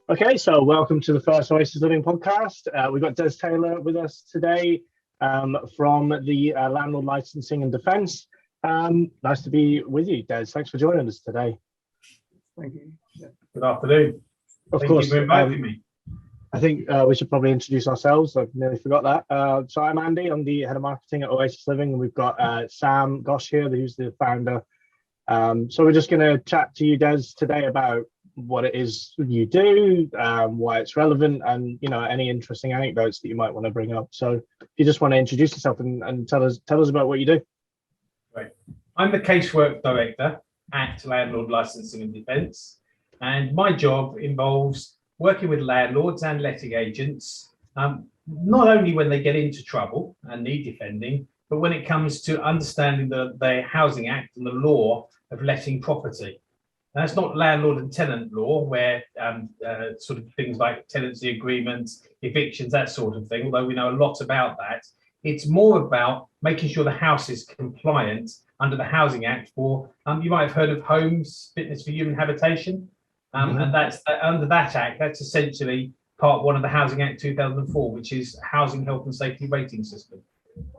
Okay, so welcome to the first Oasis Living podcast. We've got Des Taylor with us today from the Landlord Licensing and Defence. Nice to be with you, Des. Thanks for joining us today. Thank you. Yeah. Good afternoon. Of Thank course, you for inviting me. I think we should probably introduce ourselves. I've nearly forgot that. So I'm Andy. I'm the head of marketing at Oasis Living, and we've got Sam Gosh here, who's the founder. So we're just going to chat to you, Des, today about what it is you do, why it's relevant, and any interesting anecdotes that you might want to bring up. So if you just want to introduce yourself and tell us about what you do. Right. I'm the Casework Director at Landlord Licensing and Defence, and my job involves working with landlords and letting agents, not only when they get into trouble and need defending, but when it comes to understanding the Housing Act and the law of letting property. That's not landlord and tenant law, where sort of things like tenancy agreements, evictions, that sort of thing, although we know a lot about that. It's more about making sure the house is compliant under the Housing Act for, you might have heard of homes, fitness for human habitation. And that's under that act, that's essentially part one of the Housing Act 2004, which is Housing Health and Safety Rating System.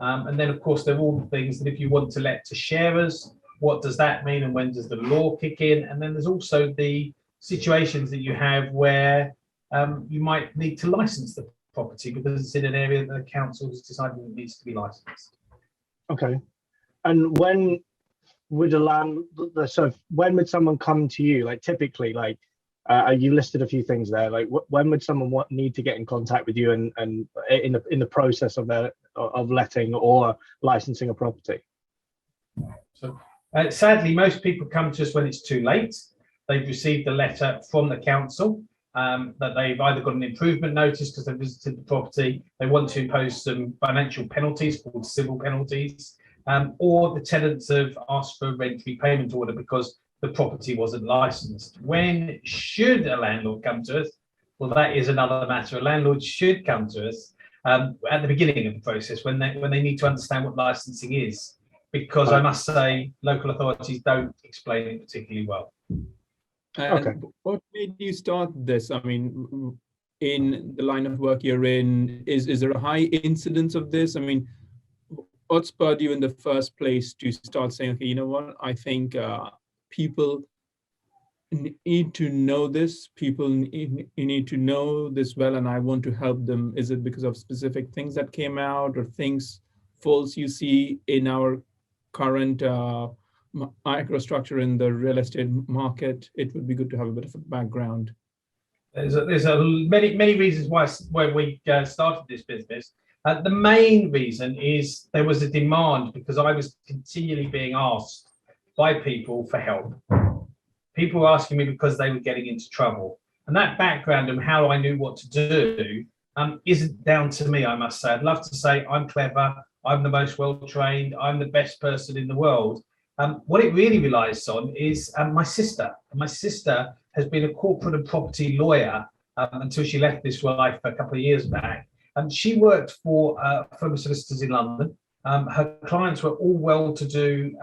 And then, of course, there are all the things that if you want to let to sharers, what does that mean and when does the law kick in? And then there's also the situations that you have where you might need to license the property because it's in an area that the council has decided it needs to be licensed. Okay. And when would when would someone come to you? Like typically, you listed a few things there. Like when would someone need to get in contact with you and in the process of letting or licensing a property? So sadly, most people come to us when it's too late. They've received a letter from the council that they've either got an improvement notice because they've visited the property, they want to impose some financial penalties called civil penalties, or the tenants have asked for a rent repayment order because the property wasn't licensed. When should a landlord come to us? Well, that is another matter. A landlord should come to us at the beginning of the process when they need to understand what licensing is. Because I must say, local authorities don't explain it particularly well. Okay. What made you start this? I mean, in the line of work you're in, is there a high incidence of this? I mean, what spurred you in the first place to start saying, okay, you know what, I think people need to know this, people need to know this well, and I want to help them? Is it because of specific things that came out or faults you see in our current microstructure in the real estate market? It would be good to have a bit of a background. There's many reasons why we started this business. The main reason is there was a demand because I was continually being asked by people for help. People were asking me because they were getting into trouble, and that background and how I knew what to do isn't down to me, I must say. I'd love to say I'm clever, I'm the most well-trained, I'm the best person in the world. What it really relies on is my sister. My sister has been a corporate and property lawyer until she left this life a couple of years back. She worked for firm of solicitors in London. Her clients were all well-to-do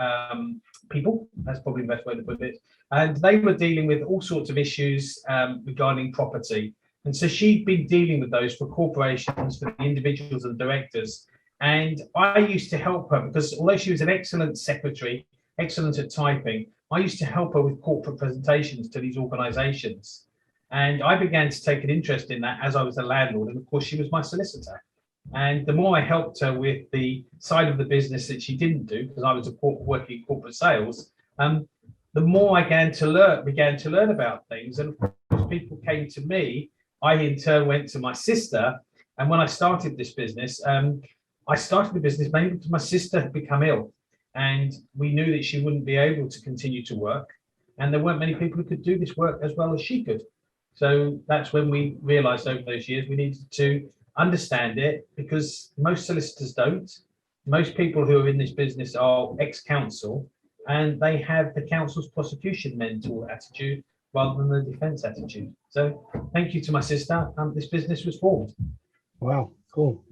people, that's probably the best way to put it, and they were dealing with all sorts of issues regarding property. And so she'd been dealing with those for corporations, for the individuals and directors. And I used to help her because although she was an excellent secretary, excellent at typing, I used to help her with corporate presentations to these organizations. And I began to take an interest in that as I was a landlord. And of course, she was my solicitor. And the more I helped her with the side of the business that she didn't do, because I was working corporate sales, the more I began to learn about things. And of course, people came to me. I in turn went to my sister. And when I started this business, I started the business mainly because my sister had become ill and we knew that she wouldn't be able to continue to work. And there weren't many people who could do this work as well as she could. So that's when we realized over those years we needed to understand it, because most solicitors don't. Most people who are in this business are ex-counsel and they have the council's prosecution mentor attitude rather than the defense attitude. So thank you to my sister. This business was formed. Wow, cool.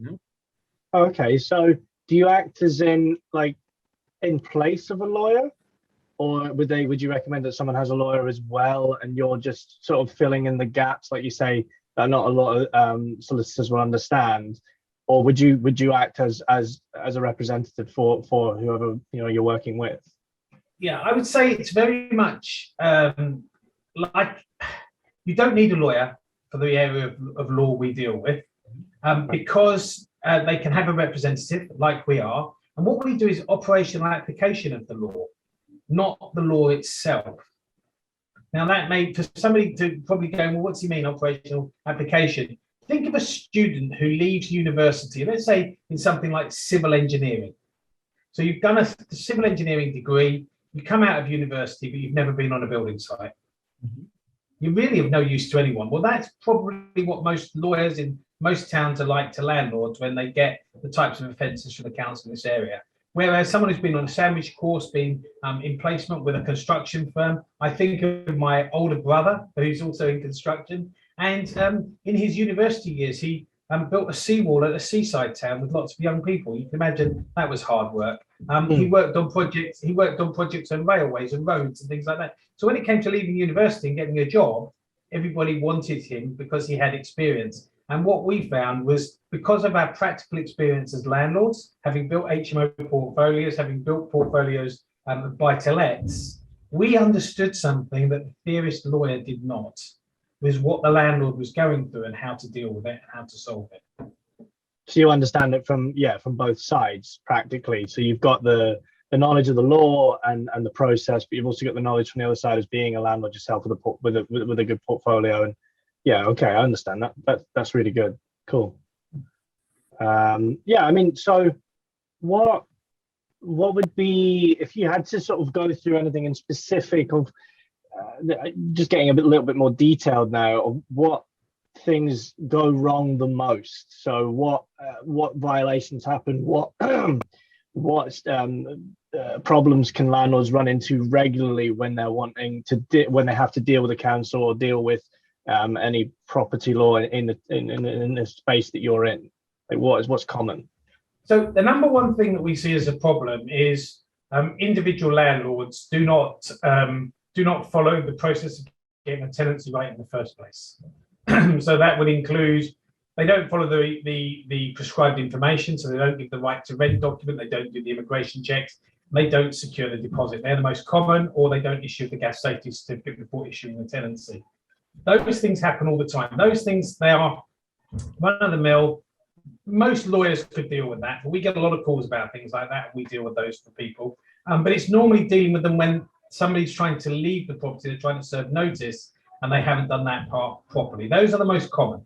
Okay, so do you act as in place of a lawyer? would you recommend that someone has a lawyer as well, and you're just sort of filling in the gaps, like you say, that not a lot of solicitors will understand? Or would you act as a representative for whoever you're working with? Yeah, I would say it's very much like you don't need a lawyer for the area of law we deal with, because they can have a representative like we are. And what we do is operational application of the law, not the law itself. Now that may, for somebody to probably go, well, what's he mean, operational application? Think of a student who leaves university, let's say in something like civil engineering. So you've done a civil engineering degree, you come out of university, but you've never been on a building site. Mm-hmm. You really have no use to anyone. Well, that's probably what most lawyers in most towns are like to landlords when they get the types of offences from the council in this area. Whereas someone who's been on a sandwich course, been in placement with a construction firm, I think of my older brother, who's also in construction, and in his university years, he built a seawall at a seaside town with lots of young people. You can imagine that was hard work. He worked on projects. He worked on projects on railways and roads and things like that. So when it came to leaving university and getting a job, everybody wanted him because he had experience. And what we found was, because of our practical experience as landlords, having built HMO portfolios, having built portfolios of buy-to-lets, we understood something that the theorist lawyer did not, was what the landlord was going through and how to deal with it and how to solve it. So you understand it from both sides practically. So you've got the knowledge of the law and the process, but you've also got the knowledge from the other side as being a landlord yourself with a good portfolio. And yeah, okay, I understand that. That's really good. Cool. Yeah, I mean, so what would be, if you had to sort of go through anything in specific of just getting a little bit more detailed now of what things go wrong the most? So what violations happen? What problems can landlords run into regularly when they're wanting to when they have to deal with the council or deal with any property law in the space that you're in? Like what's common? So the number one thing that we see as a problem is individual landlords do not follow the process of getting a tenancy right in the first place. So that would include, they don't follow the prescribed information, so they don't give the right to rent document, they don't do the immigration checks, they don't secure the deposit. They're the most common, or they don't issue the gas safety certificate before issuing the tenancy. Those things happen all the time. Those things, they are run of the mill. Most lawyers could deal with that, but we get a lot of calls about things like that, and we deal with those for people. But it's normally dealing with them when somebody's trying to leave the property, they're trying to serve notice, and they haven't done that part properly. Those are the most common.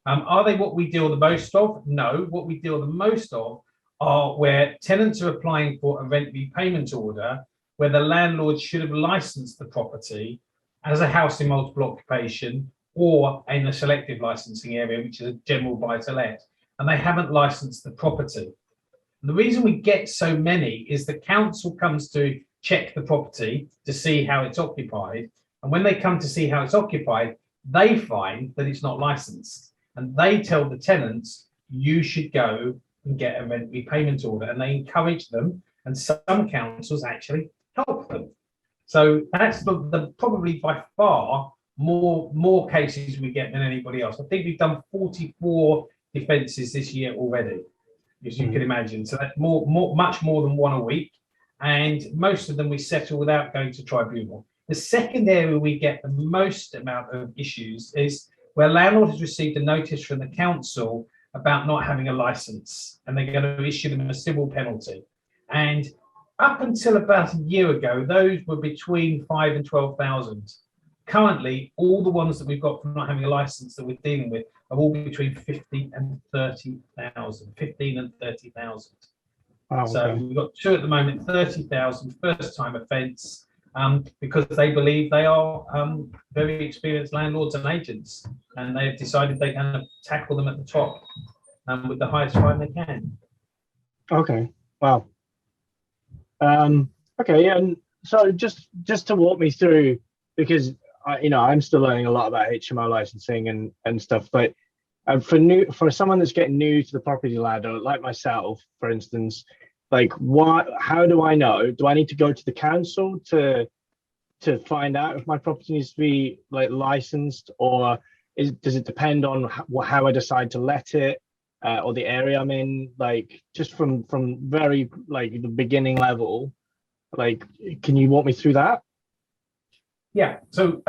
Are they what we deal the most of? No. What we deal the most of are where tenants are applying for a rent repayment order, where the landlord should have licensed the property as a house in multiple occupation or in a selective licensing area, which is a general buy-to-let, and they haven't licensed the property. And the reason we get so many is the council comes to check the property to see how it's occupied. And when they come to see how it's occupied, they find that it's not licensed. And they tell the tenants, you should go and get a rent repayment order. And they encourage them. And some councils actually help them. So that's the probably by far more cases we get than anybody else. I think we've done 44 defences this year already, as you can imagine. So that's much more than one a week. And most of them we settle without going to tribunal. The second area we get the most amount of issues is where landlord has received a notice from the council about not having a license, and they're going to issue them a civil penalty. And up until about a year ago, those were between 5,000 and 12,000. Currently, all the ones that we've got for not having a license that we're dealing with are all between 15 and 30,000. 15 and 30,000. Wow, so okay. we've got two at the moment, 30,000 first-time offence, because they believe they are very experienced landlords and agents, and they've decided they're going to tackle them at the top with the highest fine they can. Okay. Wow. Okay, and so just to walk me through, because I'm still learning a lot about HMO licensing and stuff, but for someone that's getting new to the property ladder, like myself, for instance, like, what? How do I know? Do I need to go to the council to find out if my property needs to be like licensed, or does it depend on how I decide to let it, or the area I'm in? Like, just from very like the beginning level, like, can you walk me through that? Yeah. So,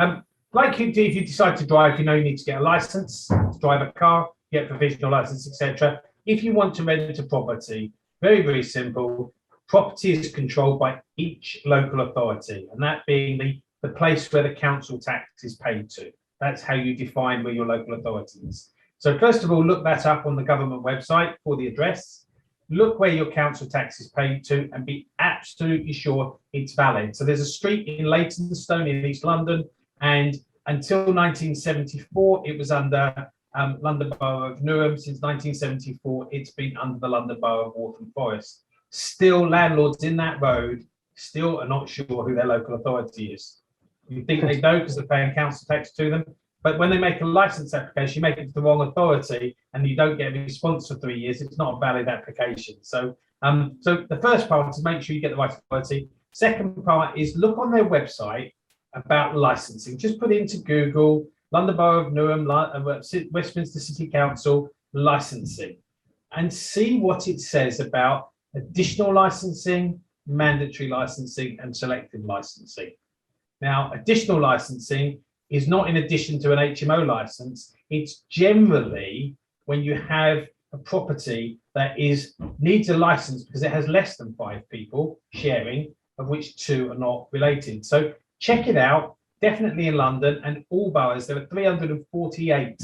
like you do, if you decide to drive, you know you need to get a license to drive a car, get a provisional license, etc. If you want to rent a property, very, very simple. Property is controlled by each local authority, and that being the place where the council tax is paid to. That's how you define where your local authority is. So first of all, look that up on the government website for the address. Look where your council tax is paid to and be absolutely sure it's valid. So there's a street in Leytonstone in East London, and until 1974, it was under London Borough of Newham. Since 1974, it's been under the London Borough of Waltham Forest. Still, landlords in that road still are not sure who their local authority is. You think they know because they're paying council tax to them, but when they make a license application, you make it to the wrong authority and you don't get a response for 3 years, it's not a valid application. So, so the first part is make sure you get the right authority. Second part is look on their website about licensing. Just put into Google, London Borough of Newham, Westminster City Council licensing, and see what it says about additional licensing, mandatory licensing, and selective licensing. Now, additional licensing is not in addition to an HMO license. It's generally when you have a property that needs a license because it has less than 5 people sharing, of which 2 are not related. So check it out, definitely in London and all boroughs. There are 348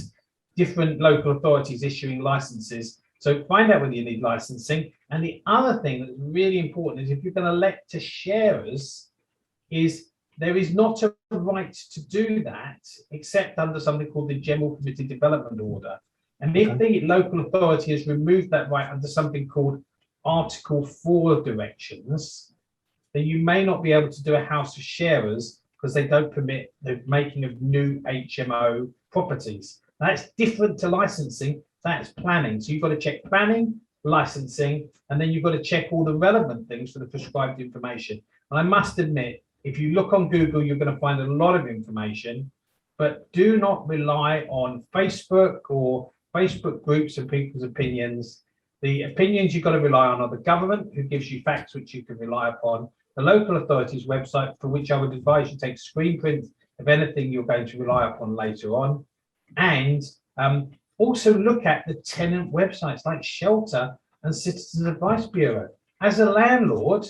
different local authorities issuing licenses. So find out whether you need licensing. And the other thing that's really important is if you're going to let to sharers, is there is not a right to do that except under something called the General Permitted Development Order. And if the local authority has removed that right under something called Article 4 directions, then you may not be able to do a house of sharers because they don't permit the making of new HMO properties. That's different to licensing. That's planning. So you've got to check planning, licensing, and then you've got to check all the relevant things for the prescribed information. And I must admit, if you look on Google, you're going to find a lot of information, but do not rely on Facebook or Facebook groups and people's opinions. The opinions you've got to rely on are the government, who gives you facts which you can rely upon, the local authority's website, for which I would advise you take screen prints of anything you're going to rely upon later on, and also look at the tenant websites like Shelter and Citizens Advice Bureau. As a landlord,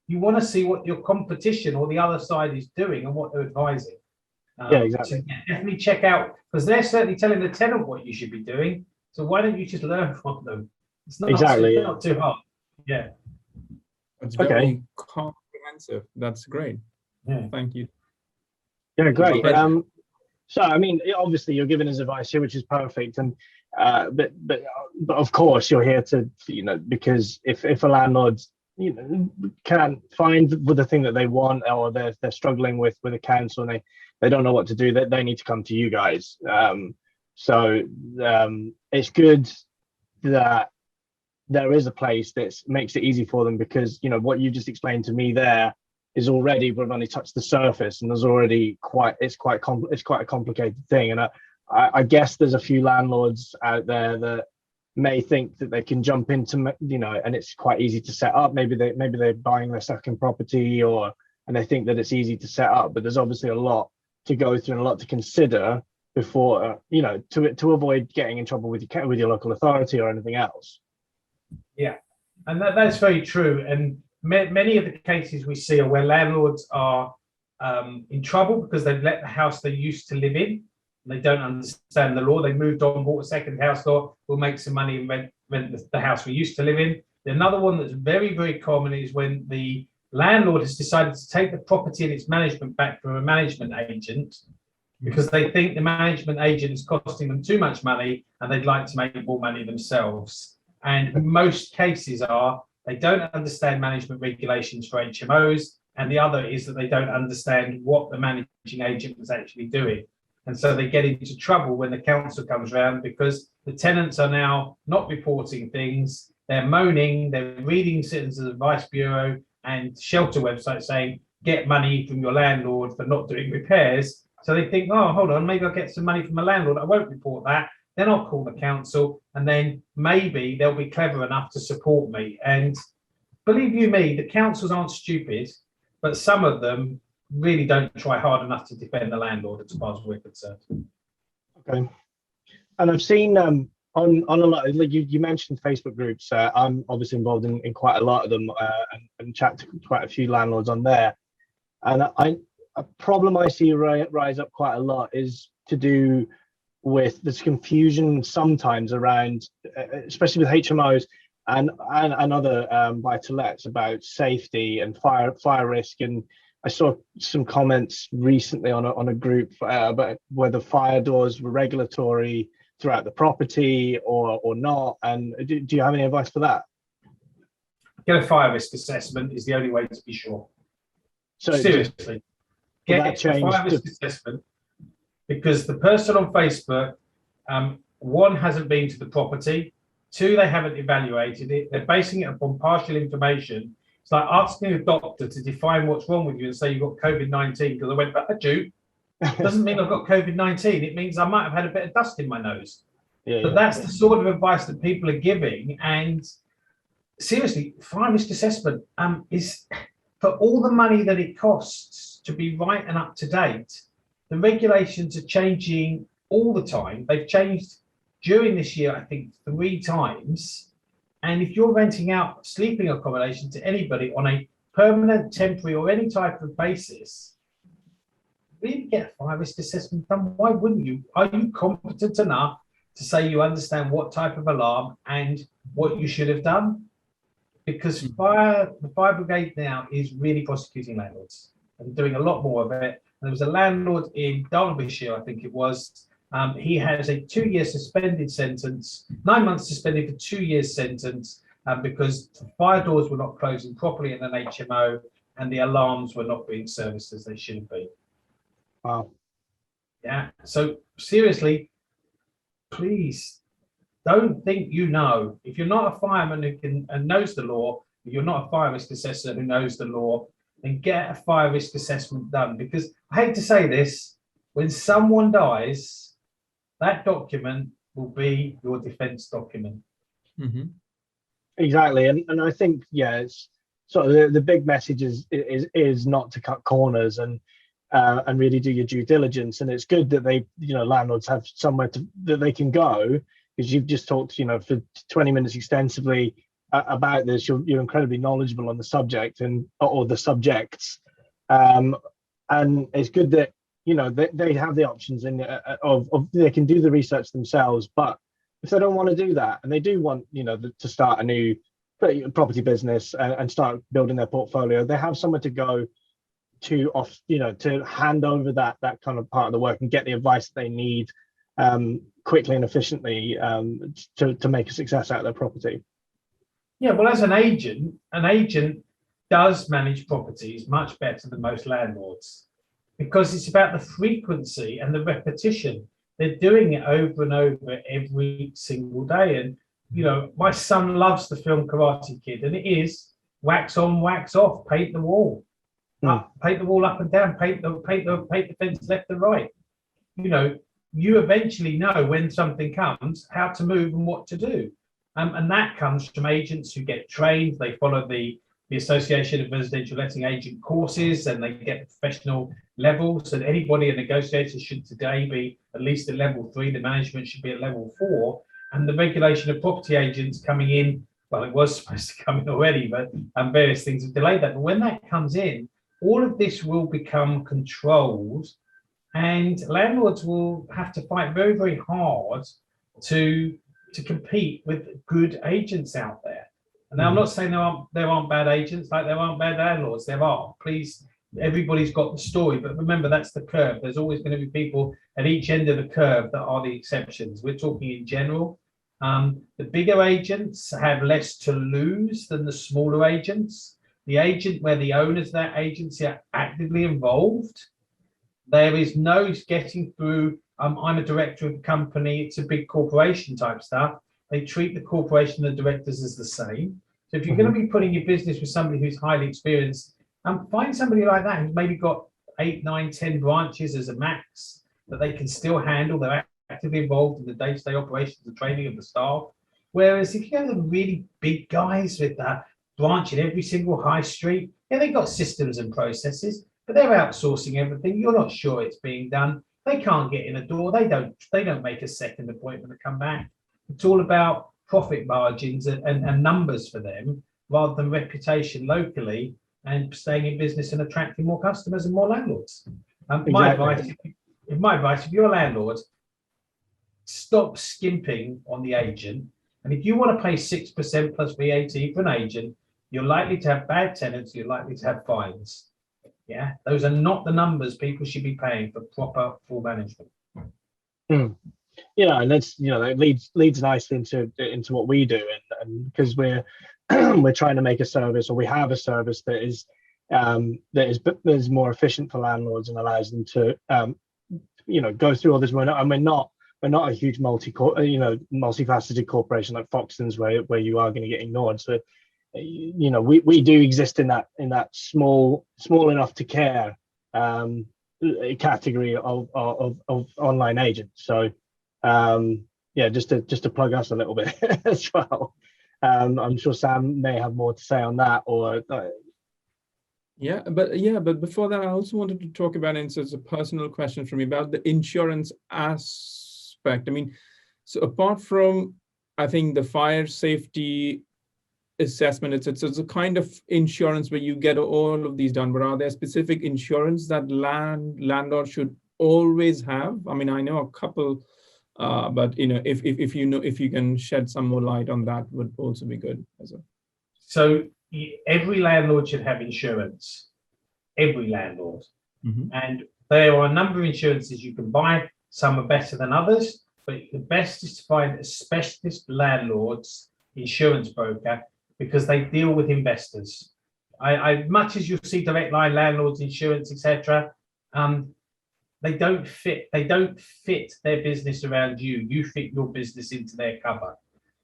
you want to see what your competition or the other side is doing and what they're advising. Yeah, exactly. So definitely check out, because they're certainly telling the tenant what you should be doing. So why don't you just learn from them? It's not, exactly, not too hard. Yeah. It's very comprehensive. That's great. Yeah. Thank you. Yeah, great. So, I mean, obviously you're giving us advice here, which is perfect. And but of course you're here to, because if a landlord, can't find the thing that they want, or they're struggling with a council and they don't know what to do, that they need to come to you guys. So it's good that there is a place that makes it easy for them, because what you just explained to me there is already, we've only touched the surface, and there's already it's quite a complicated thing. And I guess there's a few landlords out there that may think that they can jump into, and it's quite easy to set up. Maybe they're buying their second property, and they think that it's easy to set up, but there's obviously a lot to go through and a lot to consider before, to avoid getting in trouble with your local authority or anything else. Yeah, and that's very true. And many of the cases we see are where landlords are in trouble because they've let the house they used to live in. They don't understand the law. They moved on, bought a second house, thought we'll make some money and rent the house we used to live in. Another one that's very, very common is when the landlord has decided to take the property and its management back from a management agent because they think the management agent is costing them too much money and they'd like to make more money themselves. And most cases are they don't understand management regulations for HMOs, and the other is that they don't understand what the managing agent was actually doing. And so they get into trouble when the council comes around because the tenants are now not reporting things. they're moaning, they're reading Citizens Advice Bureau and shelter websites saying, get money from your landlord for not doing repairs. So they think, oh, hold on, maybe I'll get some money from a landlord. I won't report that. Then I'll call the council, and then maybe they'll be clever enough to support me. And believe you me, the councils aren't stupid, but some of them really don't try hard enough to defend the landlord as far as we're concerned. Okay. And I've seen on a lot, like you mentioned Facebook groups. I'm obviously involved in quite a lot of them and chat to quite a few landlords on there. And a problem I see rise up quite a lot is to do with this confusion sometimes around, especially with HMOs and other buy-to-lets, about safety and fire risk. And I saw some comments recently on a group about whether fire doors were regulatory throughout the property or not. And do you have any advice for that? Get a fire risk assessment is the only way to be sure. So seriously, get a fire risk assessment, because the person on Facebook, one, hasn't been to the property, two, they haven't evaluated it, they're basing it upon partial information. It's like asking a doctor to define what's wrong with you and say you've got COVID-19 because I went back a Jew. Doesn't mean I've got COVID-19. It means I might have had a bit of dust in my nose. But that's the sort of advice that people are giving. And seriously, fire risk assessment is, for all the money that it costs to be right and up to date, the regulations are changing all the time. They've changed during this year, I think, 3 times. And if you're renting out sleeping accommodation to anybody on a permanent, temporary, or any type of basis, really get a fire risk assessment done. Why wouldn't you? Are you competent enough to say you understand what type of alarm and what you should have done? Because the fire brigade now is really prosecuting landlords and doing a lot more of it. And there was a landlord in Derbyshire, I think it was. He has a 2-year suspended sentence, 9 months suspended for 2 years sentence, because the fire doors were not closing properly in an HMO and the alarms were not being serviced as they should be. Wow. Yeah. So seriously, please don't think you know. If you're not a fireman who can and knows the law, if you're not a fire risk assessor who knows the law, then get a fire risk assessment done. Because I hate to say this, when someone dies, that document will be your defense document. Mm-hmm. Exactly. And I think, it's sort of the big message is not to cut corners and really do your due diligence. And it's good that they, landlords have somewhere that they can go, because you've just talked, for 20 minutes extensively about this. You're incredibly knowledgeable on the subject or the subjects. And it's good that, they have the options of they can do the research themselves. But if they don't want to do that, and they do want, to start a new property business and start building their portfolio, they have somewhere to go to hand over that kind of part of the work and get the advice that they need quickly and efficiently to make a success out of their property. Yeah, well, as an agent does manage properties much better than most landlords, because it's about the frequency and the repetition. They're doing it over and over every single day. And my son loves the film Karate Kid, and it is wax on, wax off, paint the wall. Paint the wall up and down, paint the fence left and right. You eventually know when something comes, how to move and what to do. And that comes from agents who get trained. They follow the Association of Residential Letting Agent courses, and they get professional levels. And anybody, a negotiator, should today be at least at level 3. The management should be at level 4. And the regulation of property agents coming in, well, it was supposed to come in already, but various things have delayed that. But when that comes in, all of this will become controlled, and landlords will have to fight very, very hard to compete with good agents out there. And now I'm not saying there aren't bad agents, like there aren't bad landlords. There are. Please, everybody's got the story, but remember, that's the curve. There's always going to be people at each end of the curve that are the exceptions. We're talking in general. The bigger agents have less to lose than the smaller agents. The agent where the owners of that agency are actively involved, there is no getting through, I'm a director of the company, it's a big corporation type stuff. They treat the corporation and the directors as the same. So if you're going to be putting your business with somebody who's highly experienced, find somebody like that who's maybe got 8, 9, 10 branches as a max that they can still handle. They're actively involved in the day-to-day operations and training of the staff. Whereas if you have the really big guys with that branch in every single high street, yeah, they've got systems and processes, but they're outsourcing everything. You're not sure it's being done. They can't get in a door. They don't make a second appointment to come back. It's all about profit margins and numbers for them rather than reputation locally and staying in business and attracting more customers and more landlords. Exactly. My advice, if you're a landlord, stop skimping on the agent. And if you want to pay 6% plus VAT for an agent, you're likely to have bad tenants, you're likely to have fines. Yeah, those are not the numbers people should be paying for proper full management. Yeah, and that's, that leads nicely into what we do, and because we're we're trying to make a service, or we have a service that is more efficient for landlords and allows them to go through all this. We're not a huge multifaceted corporation like Foxtons where you are going to get ignored. So we do exist in that small enough to care category of online agents. So just to plug us a little bit as well. I'm sure Sam may have more to say on that, or but before that, I also wanted to talk about, and so it's a personal question from me about the insurance aspect. I mean, so apart from, I think, the fire safety assessment, it's a kind of insurance where you get all of these done, but are there specific insurance that landlords should always have? I mean, I know a couple, but if you can shed some more light on that, would also be good as well. So every landlord should have insurance. Every landlord. And there are a number of insurances you can buy. Some are better than others, but the best is to find a specialist landlord's insurance broker, because they deal with investors. Much as you'll see direct line landlords insurance, etc., they don't fit their business around you. You fit your business into their cover.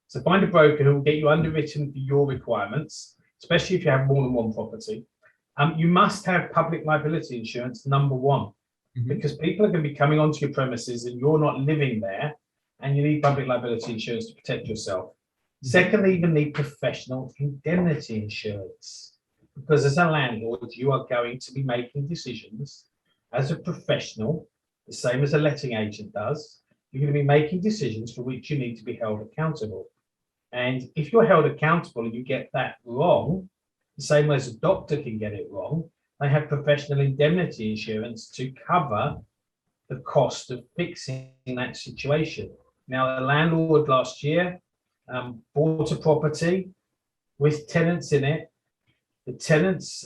So find a broker who will get you underwritten for your requirements, especially if you have more than one property. You must have public liability insurance, number one, because people are going to be coming onto your premises and you're not living there, and you need public liability insurance to protect yourself. Secondly, you need professional indemnity insurance, because as a landlord, you are going to be making decisions as a professional, the same as a letting agent does. You're going to be making decisions for which you need to be held accountable. And if you're held accountable and you get that wrong, the same way as a doctor can get it wrong, they have professional indemnity insurance to cover the cost of fixing that situation. Now, the landlord last year bought a property with tenants in it. The tenants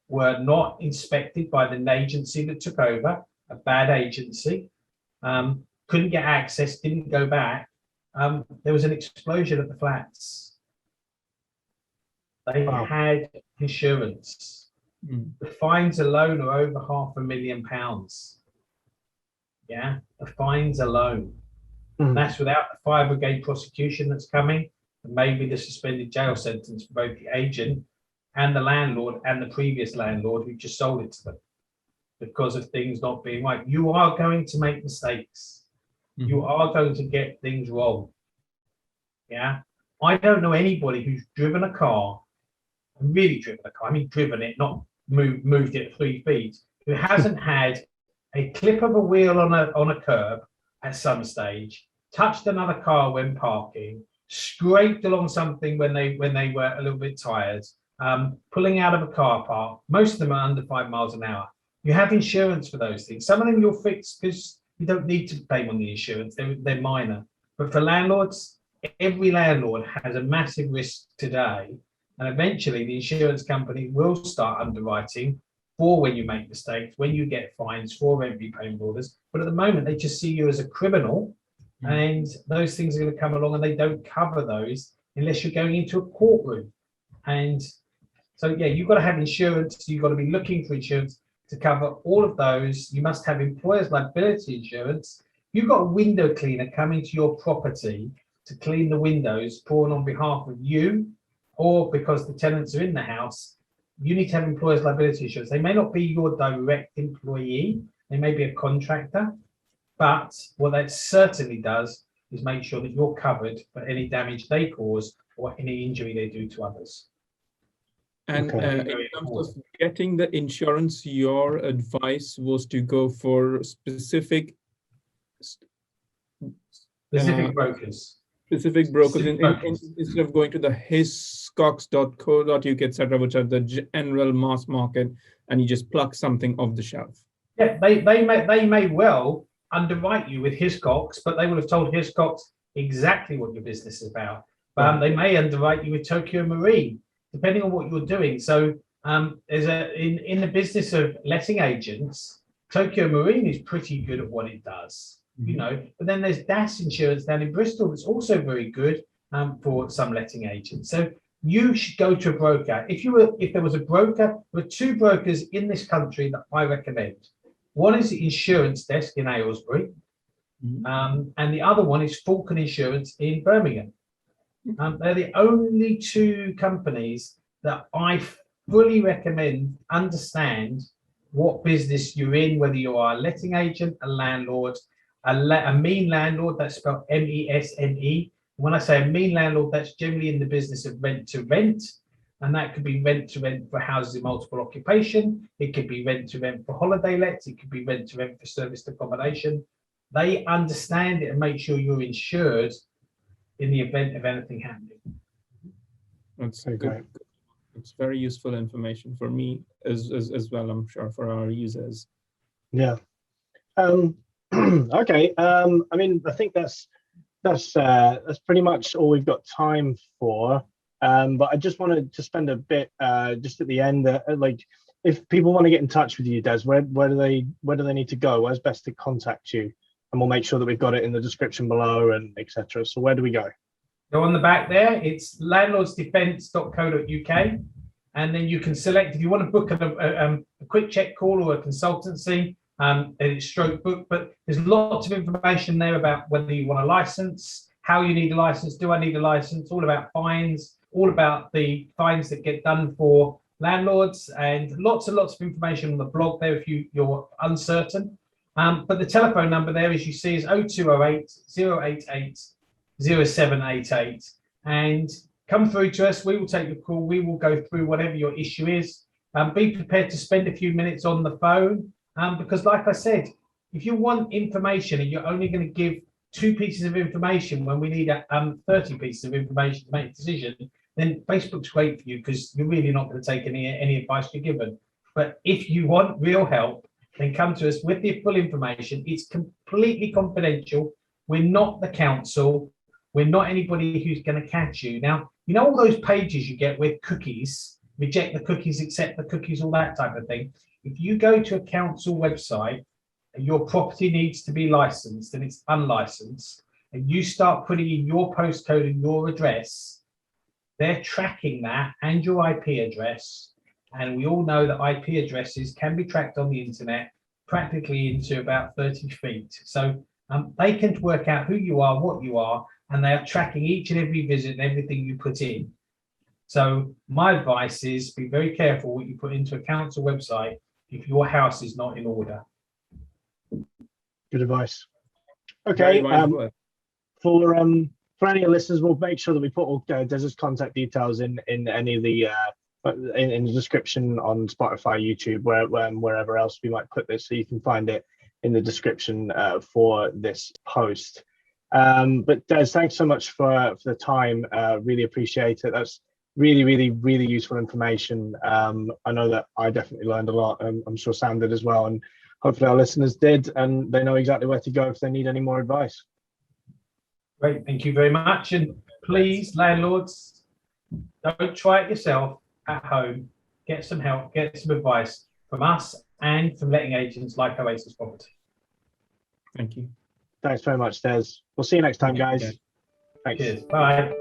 were not inspected by the agency that took over, a bad agency, couldn't get access, didn't go back. There was an explosion at the flats. They had insurance. The fines alone are over £500,000. Yeah, the fines alone. That's without the fire brigade prosecution that's coming, and maybe the suspended jail sentence for both the agent and the landlord and the previous landlord who just sold it to them because of things not being right. You are going to make mistakes. You are going to get things wrong. Yeah. I don't know anybody who's driven a car, really driven a car, I mean driven it, not moved it 3 feet, who hasn't had a clip of a wheel on a curb at some stage, touched another car when parking, scraped along something when they were a little bit tired, pulling out of a car park. Most of them are under 5 miles an hour. You have insurance for those things. Some of them you'll fix because you don't need to pay on the insurance. They're minor. But for landlords, every landlord has a massive risk today. And eventually the insurance company will start underwriting for when you make mistakes, when you get fines, for rent repayment orders. But at the moment, they just see you as a criminal, and those things are going to come along, and they don't cover those unless you're going into a courtroom. And so, yeah, you've got to have insurance. You've got to be looking for insurance to cover all of those. You must have employer's liability insurance. You've got a window cleaner coming to your property to clean the windows, pouring on behalf of you, or because the tenants are in the house, you need to have employer's liability insurance. They may not be your direct employee, they may be a contractor, but what that certainly does is make sure that you're covered for any damage they cause or any injury they do to others. And in terms of getting the insurance, your advice was to go for specific brokers. Specific brokers instead of going to the hiscox.co.uk, etc., which are the general mass market, and you just pluck something off the shelf. Yeah, they may well underwrite you with Hiscox, but they will have told Hiscox exactly what your business is about. They may underwrite you with Tokyo Marine, depending on what you're doing. So there's in the business of letting agents, Tokyo Marine is pretty good at what it does. You know, but then there's DAS insurance down in Bristol that's also very good for some letting agents. So you should go to a broker. If there was a broker, there are two brokers in this country that I recommend. One is the Insurance Desk in Aylesbury, and the other one is Falcon Insurance in Birmingham. They're the only two companies that I fully recommend understand what business you're in, whether you are a letting agent, a landlord, a mean landlord, that's spelled MESNE. When I say a mean landlord, that's generally in the business of rent to rent, and that could be rent to rent for houses in multiple occupation. It could be rent to rent for holiday lets. It could be rent to rent for serviced accommodation. They understand it and make sure you're insured in the event of anything happening. That's good. It's very useful information for me as well, I'm sure, for our users. Yeah. Okay. I mean, I think that's pretty much all we've got time for. But I just wanted to spend a bit just at the end, like, if people want to get in touch with you, Des, where do they need to go? Where's best to contact you? And we'll make sure that we've got it in the description below and etc. So where do we go? Go on the back there. It's landlordsdefence.co.uk, and then you can select if you want to book a quick check call or a consultancy. And it's stroke book, but there's lots of information there about whether you want a license, how you need a license, do I need a license, all about fines, all about the fines that get done for landlords, and lots and lots of information on the blog there if you're uncertain. But the telephone number there, as you see, is 0208 088 0788, and come through to us. We will take your call. We will go through whatever your issue is. Be prepared to spend a few minutes on the phone. Because like I said, if you want information and you're only going to give 2 pieces of information when we need 30 pieces of information to make a decision, then Facebook's great for you because you're really not going to take any advice you're given. But if you want real help, then come to us with the full information. It's completely confidential. We're not the council. We're not anybody who's going to catch you. Now, you know all those pages you get with cookies, reject the cookies, accept the cookies, all that type of thing. If you go to a council website and your property needs to be licensed and it's unlicensed, and you start putting in your postcode and your address, they're tracking that and your IP address. And we all know that IP addresses can be tracked on the internet practically into about 30 feet. So they can work out who you are, what you are, and they are tracking each and every visit and everything you put in. So my advice is be very careful what you put into a council website if your house is not in order. Good advice. Okay. For any listeners, we'll make sure that we put all Des's contact details in any of the in the description on Spotify, YouTube, wherever else we might put this, so you can find it in the description for this post. But Des, thanks so much for the time. Really appreciate it. That's really useful information. I know that I definitely learned a lot, and I'm sure Sam did as well, and hopefully our listeners did, and they know exactly where to go if they need any more advice. Great, thank you very much. And please, landlords, don't try it yourself at home. Get some help, get some advice from us and from letting agents like Oasis Property. Thank you. Thanks very much, Des. We'll see you next time, guys. Thanks. Cheers. Bye.